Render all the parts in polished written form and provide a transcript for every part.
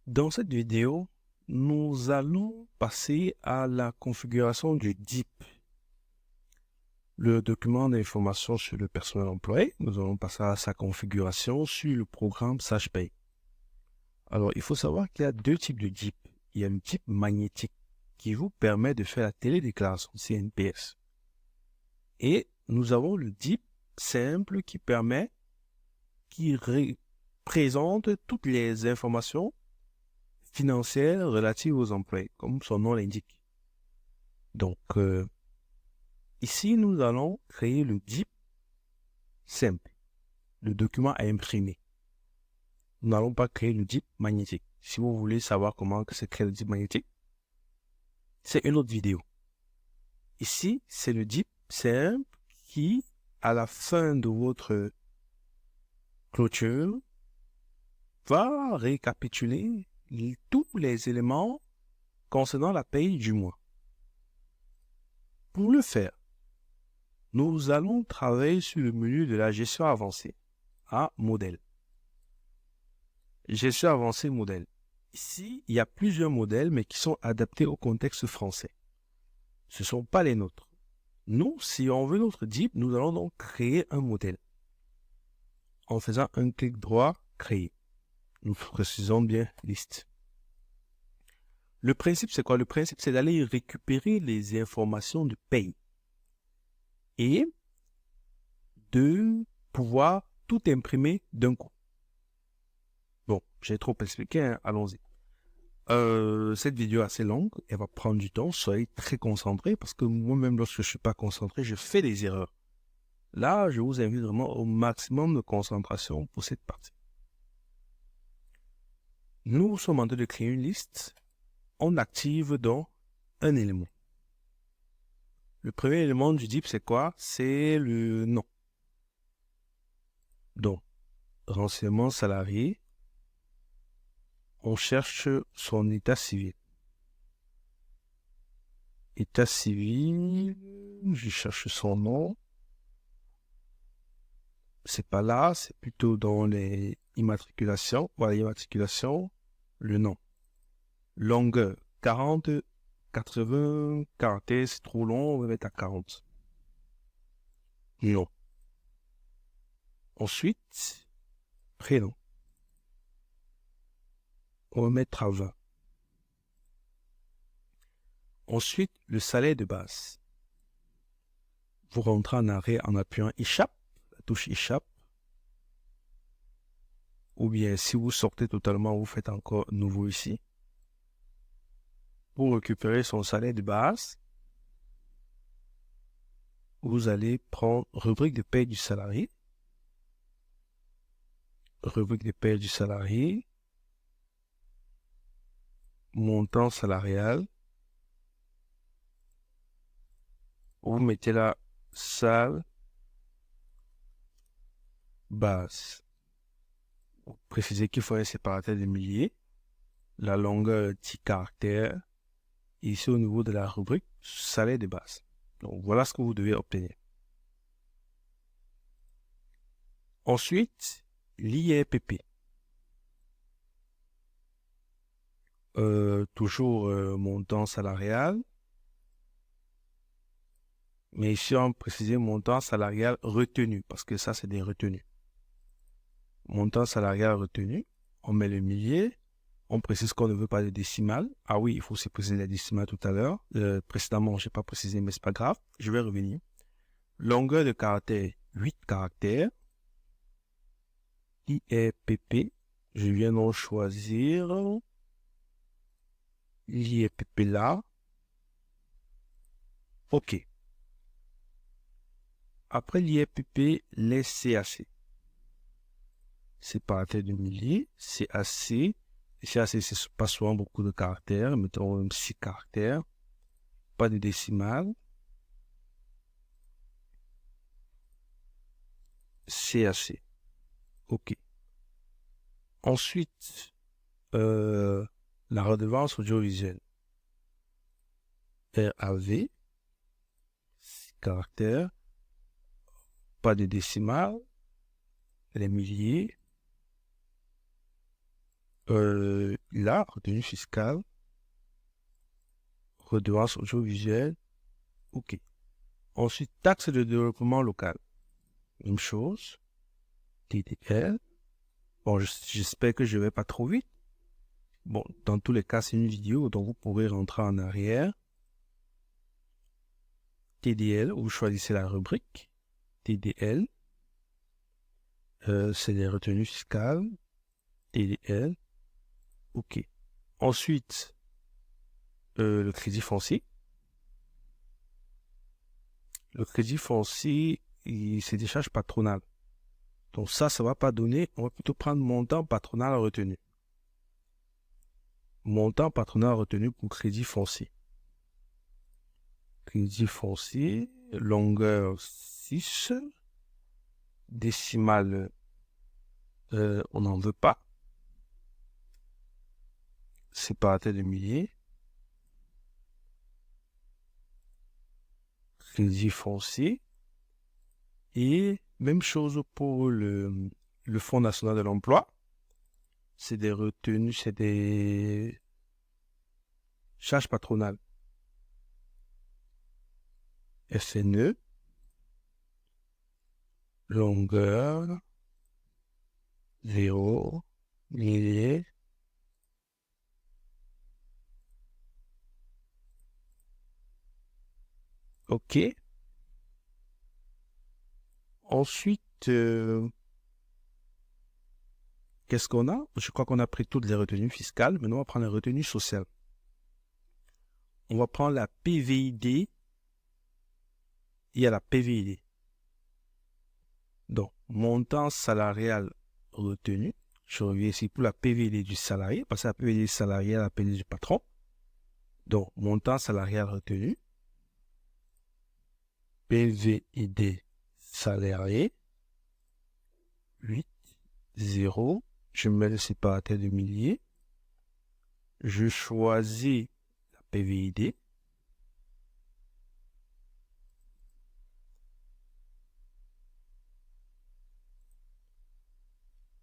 Dans cette vidéo, nous allons passer à la configuration du DIP, le document d'information sur le personnel employé. Nous allons passer à sa configuration sur le programme SagePay. Alors, il faut savoir qu'il y a deux types de DIP. Il y a le DIP magnétique qui vous permet de faire la télédéclaration CNPS. Et nous avons le DIP simple qui présente toutes les informations financières relatives aux employés, comme son nom l'indique. Donc, ici, nous allons créer le DIP simple, le document à imprimer. Nous n'allons pas créer le DIP magnétique. Si vous voulez savoir comment se crée le DIP magnétique, c'est une autre vidéo. Ici, c'est le DIP simple qui, à la fin de votre clôture, va récapituler tous les éléments concernant la paye du mois. Pour le faire, nous allons travailler sur le menu de la gestion avancée à modèle. Gestion avancée modèle. Ici, il y a plusieurs modèles, mais qui sont adaptés au contexte français. Ce ne sont pas les nôtres. Nous, si on veut notre DIP, nous allons donc créer un modèle. En faisant un clic droit, créer. Nous précisons bien liste. Le principe, c'est quoi? Le principe, c'est d'aller récupérer les informations de paye et de pouvoir tout imprimer d'un coup. Bon, j'ai trop expliqué, hein? Allons-y. Cette vidéo est assez longue, elle va prendre du temps, soyez très concentrés parce que moi-même lorsque je ne suis pas concentré, je fais des erreurs. Là, je vous invite vraiment au maximum de concentration pour cette partie. Nous sommes en train de créer une liste, on active donc un élément. Le premier élément du DIP, c'est quoi? C'est le nom. Donc, renseignement salarié, on cherche son état civil. État civil, je cherche son nom. C'est pas là, c'est plutôt dans les immatriculations. Voilà, immatriculation, le nom. Longueur, 40, 80 caractères, c'est trop long, on va mettre à 40. Non. Ensuite, prénom. On va mettre à 20. Ensuite, le salaire de base. Vous rentrez en arrêt en appuyant échappe, la touche échappe. Ou bien, si vous sortez totalement, vous faites encore nouveau ici. Pour récupérer son salaire de base, vous allez prendre rubrique de paie du salarié. Rubrique de paie du salarié. Montant salarial. Vous mettez la salle base. Vous précisez qu'il faut un séparateur de milliers. La longueur 10 caractères. Ici, au niveau de la rubrique, salaire de base. Donc, voilà ce que vous devez obtenir. Ensuite, l'IRPP. Toujours montant salarial. Mais ici, on précise montant salarial retenu, parce que ça, c'est des retenues. Montant salarial retenu, on met le millier. On précise qu'on ne veut pas de décimales. Ah oui, il faut aussi préciser les décimales tout à l'heure. Précédemment, je n'ai pas précisé, mais c'est pas grave. Je vais revenir. Longueur de caractère, 8 caractères. IRPP, je viens d'en choisir. L'IRPP là. OK. Après l'IRPP, les CAC. Séparateur de milliers, CAC. CAC, c'est pas souvent beaucoup de caractères. Mettons même 6 caractères. Pas de décimales. CAC. OK. Ensuite, la redevance audiovisuelle. RAV. 6 caractères. Pas de décimales. Les milliers. Là, retenue fiscale, redevance audiovisuelle, OK. Ensuite, taxe de développement local. Même chose. TDL. Bon, j'espère que je ne vais pas trop vite. Bon, dans tous les cas, c'est une vidéo, donc vous pourrez rentrer en arrière. TDL, vous choisissez la rubrique. TDL. C'est les retenues fiscales. TDL. OK. Ensuite, le crédit foncier. Le crédit foncier, c'est des charges patronales. Donc ça ne va pas donner. On va plutôt prendre montant patronal retenu. Montant patronal retenu pour crédit foncier. Crédit foncier, longueur 6. Décimale, on n'en veut pas. Séparateur de milliers. Crédit foncier. Et même chose pour le Fonds national de l'emploi. C'est des retenues, c'est des charges patronales. FNE. Longueur. 0. Milliers. OK. Ensuite, qu'est-ce qu'on a? Je crois qu'on a pris toutes les retenues fiscales. Maintenant, on va prendre les retenues sociales. On va prendre la PVID. Il y a la PVID. Donc, montant salarial retenu. Je reviens ici pour la PVID du salarié, parce que la PVID du salarié, la PVID du patron. Donc, montant salarial retenu. PVID salarié. 8, 0. Je mets le séparateur de milliers. Je choisis la PVID.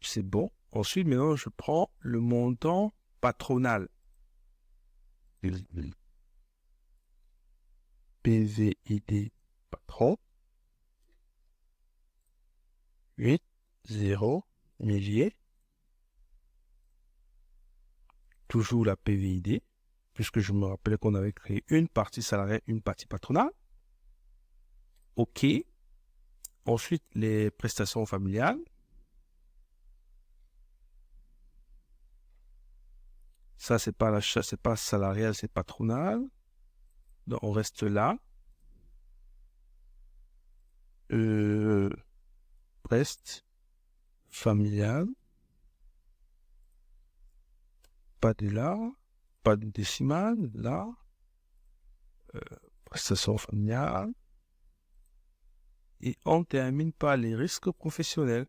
C'est bon. Ensuite, maintenant, je prends le montant patronal. PVID patron. 8, 0, milliers. Toujours la PVID, puisque je me rappelais qu'on avait créé une partie salariale, une partie patronale. OK. Ensuite, les prestations familiales. Ça, c'est pas l'achat, c'est pas salarial, c'est patronal. Donc, on reste là. Prest familial. Pas de là. Pas de décimale, là. Prestation familiale. Et on termine par les risques professionnels.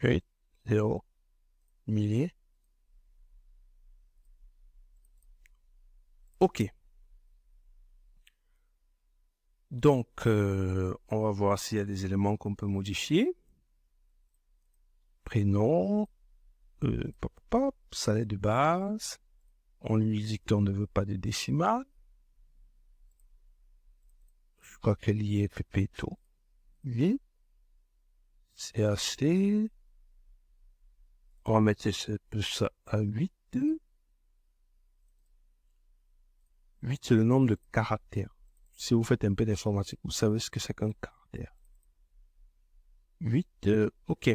8, 0, milliers. OK. Donc, on va voir s'il y a des éléments qu'on peut modifier. Prénom, salaire de base. On lui dit qu'on ne veut pas de décimales. Je crois qu'elle y est pépéto. Oui. CAC. On va mettre ça à 8. 8, c'est le nombre de caractères. Si vous faites un peu d'informatique, vous savez ce que c'est qu'un caractère. 8, OK.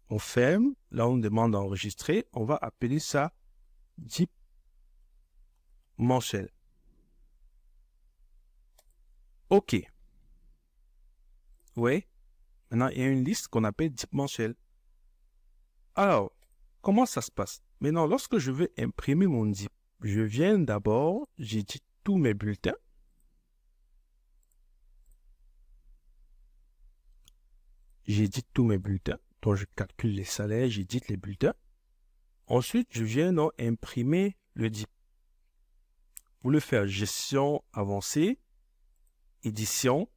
On ferme. Là, on demande d'enregistrer. On va appeler ça DIP mensuel. OK. Oui. Maintenant, il y a une liste qu'on appelle DIP mensuel. Alors, comment ça se passe? Maintenant, lorsque je veux imprimer mon DIP, je viens d'abord, j'édite tous mes bulletins. J'édite tous mes bulletins. Donc, je calcule les salaires, j'édite les bulletins. Ensuite, je viens donc imprimer le DIP. voulez faire gestion avancée, édition,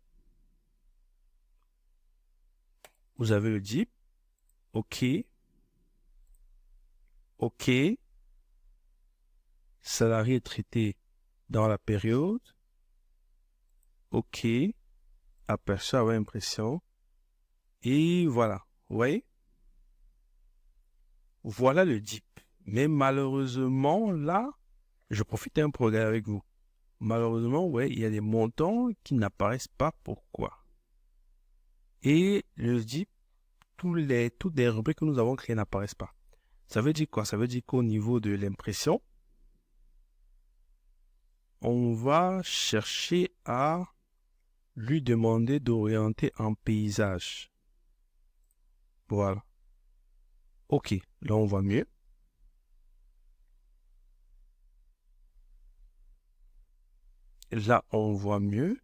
vous avez le DIP, OK, OK, salarié traité dans la période, OK, aperçu avec impression, et voilà, vous voyez? Voilà le DIP. Mais malheureusement, là, je profite un peu avec vous. Malheureusement, ouais, il y a des montants qui n'apparaissent pas. Pourquoi? Et le DIP, toutes les rubriques que nous avons créées n'apparaissent pas. Ça veut dire quoi? Ça veut dire qu'au niveau de l'impression, on va chercher à lui demander d'orienter en paysage. Voilà. OK, là on voit mieux. Là on voit mieux.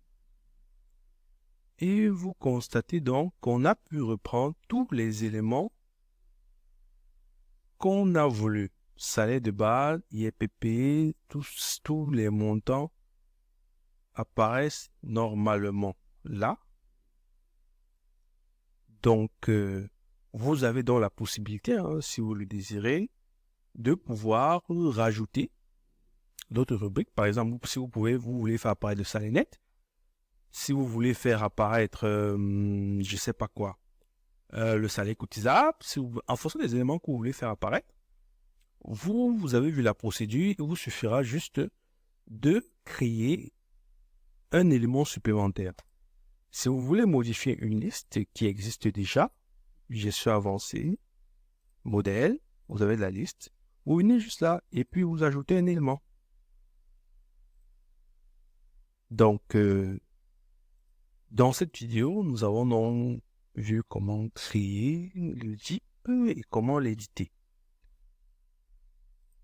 Et vous constatez donc qu'on a pu reprendre tous les éléments qu'on a voulu. Salaire de base, IEPP, tous les montants apparaissent normalement là. Donc, vous avez donc la possibilité, hein, si vous le désirez, de pouvoir rajouter d'autres rubriques. Par exemple, si vous voulez faire apparaître le salaire net, si vous voulez faire apparaître, je sais pas quoi, le salaire cotisable, en fonction des éléments que vous voulez faire apparaître, vous avez vu la procédure, il vous suffira juste de créer un élément supplémentaire. Si vous voulez modifier une liste qui existe déjà, gestion avancée, modèle, vous avez la liste, vous venez juste là et puis vous ajoutez un élément. Donc, dans cette vidéo, nous avons donc vu comment créer le DIP et comment l'éditer.